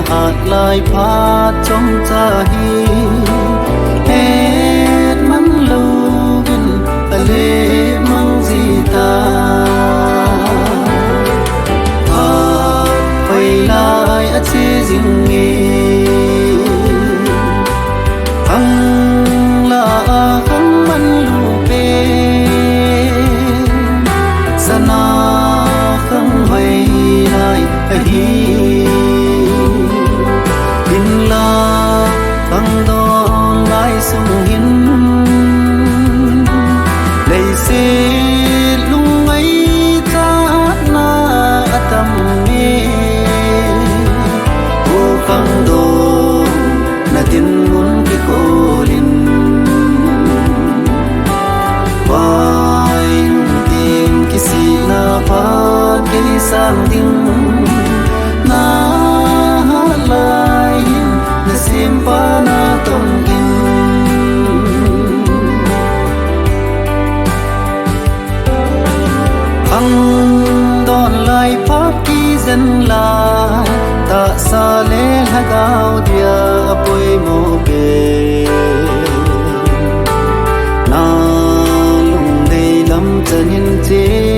hạt lại phát trong cha hi hết mắn lâu gần lệ mang gì ta quay lại ở chế riêng nghề hằng là hằng mắn lưu bê sana không hay lại hi in la hằng đó lại sung hin lấy xe lung ấy ta na tâm mê ô khang đồ na tin muốn cái cô linh vai tin kisi na pha cái sang tin na lai na sim pa na tông kinh hằng đòn lại phát kỳ dân la ta sa lê la gao dia bôi mô bê na lung đầy lắm chân hin chế